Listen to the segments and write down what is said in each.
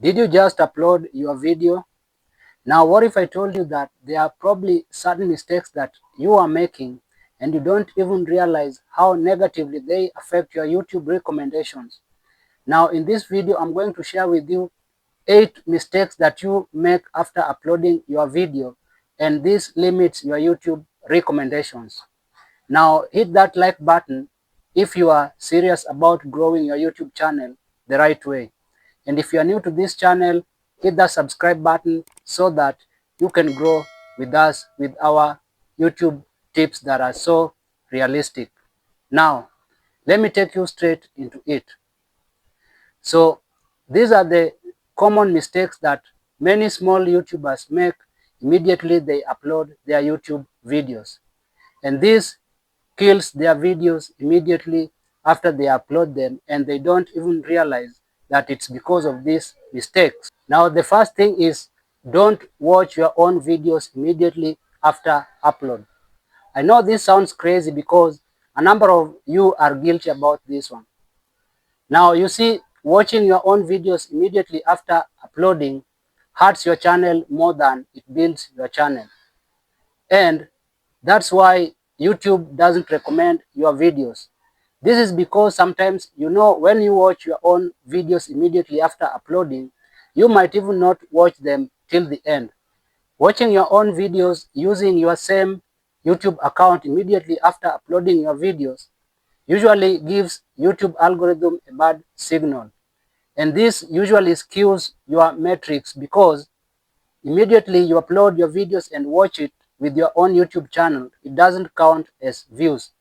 Did you just upload your video? Now, what if I told you that there are probably certain mistakes that you are making and you don't even realize how negatively they affect your YouTube recommendations? Now, in this video, I'm going to share with you 8 mistakes that you make after uploading your video, and this limits your YouTube recommendations. Now, hit that like button if you are serious about growing your YouTube channel the right way. And if you are new to this channel, hit the subscribe button so that you can grow with us with our YouTube tips that are so realistic. Now, let me take you straight into it. So, these are the common mistakes that many small YouTubers make immediately they upload their YouTube videos. And this kills their videos immediately after they upload them, and they don't even realize that it's because of these mistakes. Now, the first thing is, don't watch your own videos immediately after upload. I know this sounds crazy because a number of you are guilty about this one. Now, you see, watching your own videos immediately after uploading hurts your channel more than it builds your channel. And that's why YouTube doesn't recommend your videos. This is because sometimes, when you watch your own videos immediately after uploading, you might even not watch them till the end. Watching your own videos using your same YouTube account immediately after uploading your videos usually gives YouTube algorithm a bad signal. And this usually skews your metrics because immediately you upload your videos and watch it with your own YouTube channel, it doesn't count as views.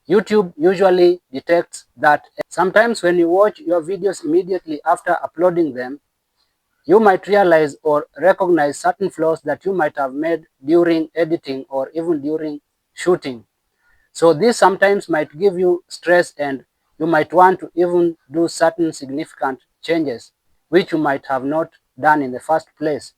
YouTube usually detects that. Sometimes when you watch your videos immediately after uploading them, you might realize or recognize certain flaws that you might have made during editing or even during shooting. So this sometimes might give you stress, and you might want to even do certain significant changes which you might have not done in the first place.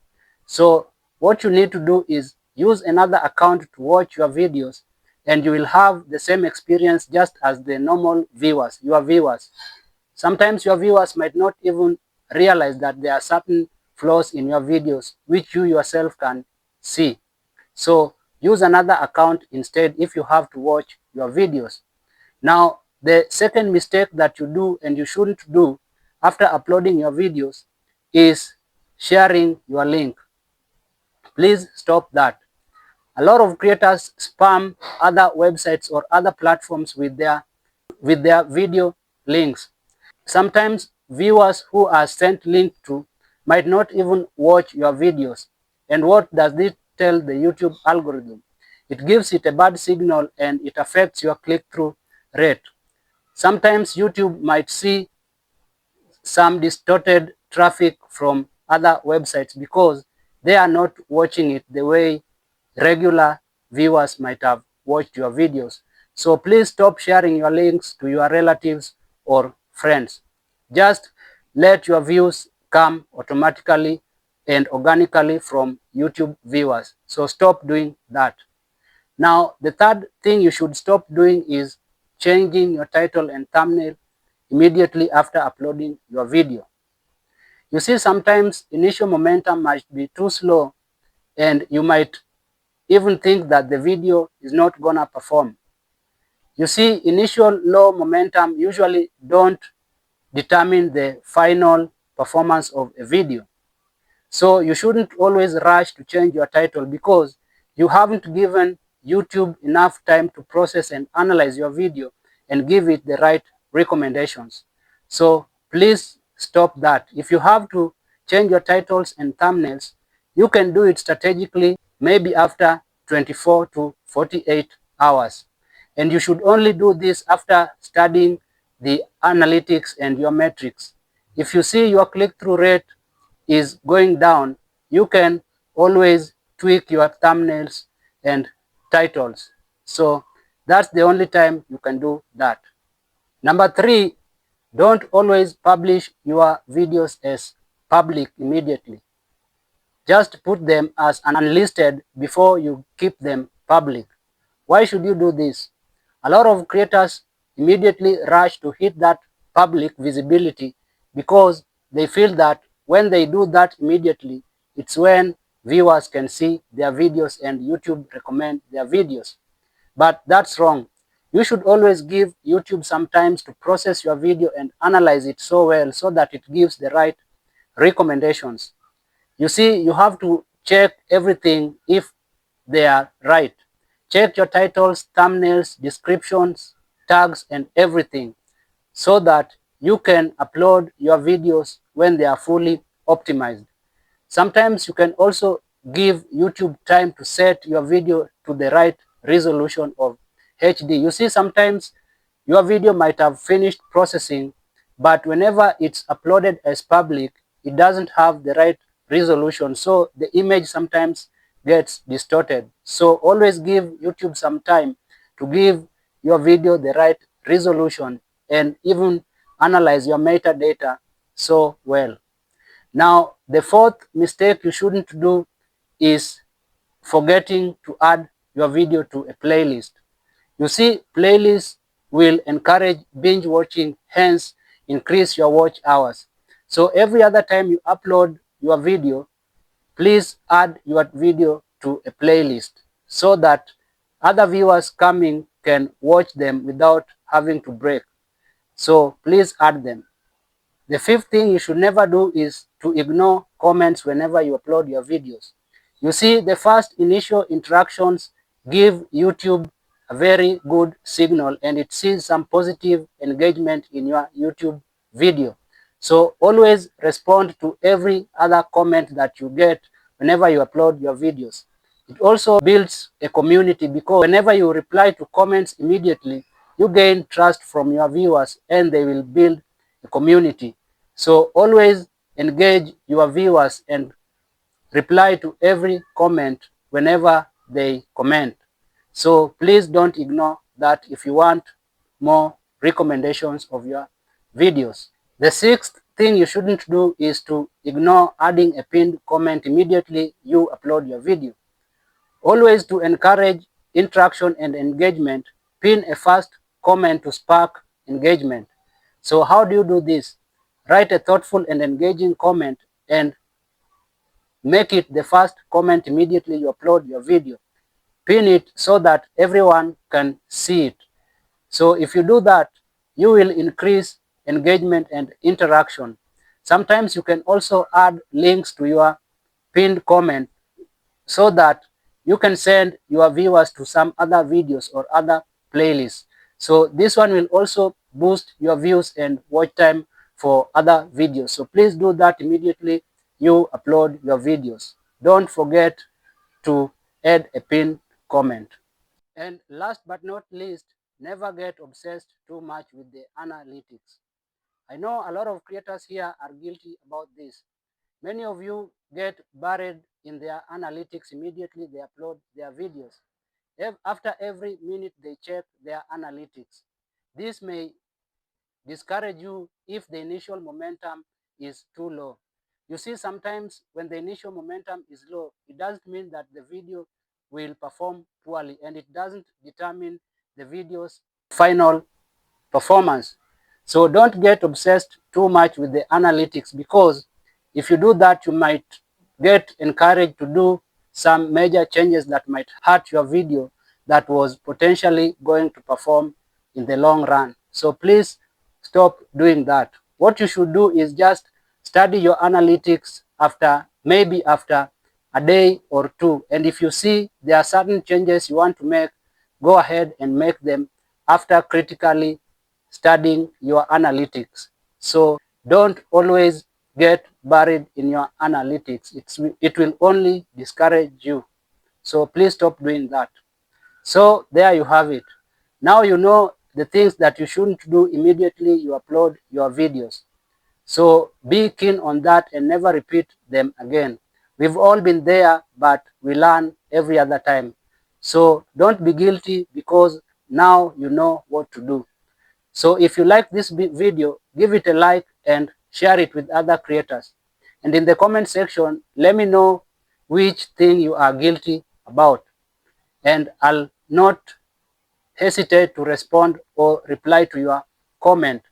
So what you need to do is use another account to watch your videos, and you will have the same experience just as the normal viewers, your viewers. Sometimes your viewers might not even realize that there are certain flaws in your videos which you yourself can see. So use another account instead if you have to watch your videos. Now, the second mistake that you do and you shouldn't do after uploading your videos is sharing your link. Please stop that. A lot of creators spam other websites or other platforms with their video links. Sometimes viewers who are sent link to might not even watch your videos. And what does this tell the YouTube algorithm? It gives it a bad signal and it affects your click-through rate. Sometimes YouTube might see some distorted traffic from other websites because they are not watching it the way regular viewers might have watched your videos. So please stop sharing your links to your relatives or friends. Just let your views come automatically and organically from YouTube viewers. So stop doing that. Now, the third thing you should stop doing is changing your title and thumbnail immediately after uploading your video. You see, sometimes initial momentum might be too slow and you might even think that the video is not gonna perform. You see, initial low momentum usually don't determine the final performance of a video. So you shouldn't always rush to change your title because you haven't given YouTube enough time to process and analyze your video and give it the right recommendations. So please stop that. If you have to change your titles and thumbnails, you can do it strategically, maybe after 24 to 48 hours. And you should only do this after studying the analytics and your metrics. If you see your click-through rate is going down, you can always tweak your thumbnails and titles. So that's the only time you can do that. Number 3, don't always publish your videos as public immediately. Just put them as unlisted before you keep them public. Why should you do this? A lot of creators immediately rush to hit that public visibility because they feel that when they do that immediately, it's when viewers can see their videos and YouTube recommend their videos. But that's wrong. You should always give YouTube some time to process your video and analyze it so well so that it gives the right recommendations. You see, you have to check everything if they are right. Check your titles, thumbnails, descriptions, tags, and everything so that you can upload your videos when they are fully optimized. Sometimes you can also give YouTube time to set your video to the right resolution of HD. You see, sometimes your video might have finished processing, but whenever it's uploaded as public, it doesn't have the right resolution. So the image sometimes gets distorted. So always give YouTube some time to give your video the right resolution and even analyze your metadata so well. Now, the fourth mistake you shouldn't do is forgetting to add your video to a playlist. You see, playlists will encourage binge watching, hence increase your watch hours. So every other time you upload your video, please add your video to a playlist so that other viewers coming can watch them without having to break. So please add them. The fifth thing you should never do is to ignore comments whenever you upload your videos. You see, the first initial interactions give YouTube a very good signal and it sees some positive engagement in your YouTube video. So always respond to every other comment that you get whenever you upload your videos. It also builds a community because whenever you reply to comments immediately, you gain trust from your viewers and they will build a community. So always engage your viewers and reply to every comment whenever they comment. So please don't ignore that if you want more recommendations of your videos. The sixth thing you shouldn't do is to ignore adding a pinned comment immediately you upload your video. Always to encourage interaction and engagement, pin a first comment to spark engagement. So how do you do this? Write a thoughtful and engaging comment and make it the first comment immediately you upload your video. Pin it so that everyone can see it. So if you do that, you will increase engagement and interaction. Sometimes you can also add links to your pinned comment so that you can send your viewers to some other videos or other playlists. So this one will also boost your views and watch time for other videos. So please do that immediately you upload your videos. Don't forget to add a pinned comment. And last but not least, never get obsessed too much with the analytics. I know a lot of creators here are guilty about this. Many of you get buried in their analytics immediately they upload their videos. After every minute they check their analytics. This may discourage you if the initial momentum is too low. You see, sometimes when the initial momentum is low, it doesn't mean that the video will perform poorly and it doesn't determine the video's final performance. So don't get obsessed too much with the analytics because if you do that, you might get encouraged to do some major changes that might hurt your video that was potentially going to perform in the long run. So please stop doing that. What you should do is just study your analytics maybe after a day or two. And if you see there are certain changes you want to make, go ahead and make them after critically studying your analytics. So don't always get buried in your analytics. It will only discourage you. So please stop doing that. So there you have it. Now you know the things that you shouldn't do immediately you upload your videos. So be keen on that and never repeat them again. We've all been there, but we learn every other time. So don't be guilty because now you know what to do. So if you like this video, give it a like and share it with other creators. And in the comment section, let me know which thing you are guilty about. And I'll not hesitate to respond or reply to your comment.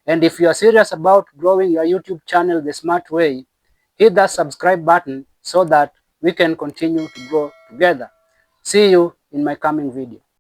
And if you are serious about growing your YouTube channel the smart way, hit that subscribe button so that we can continue to grow together. See you in my coming video.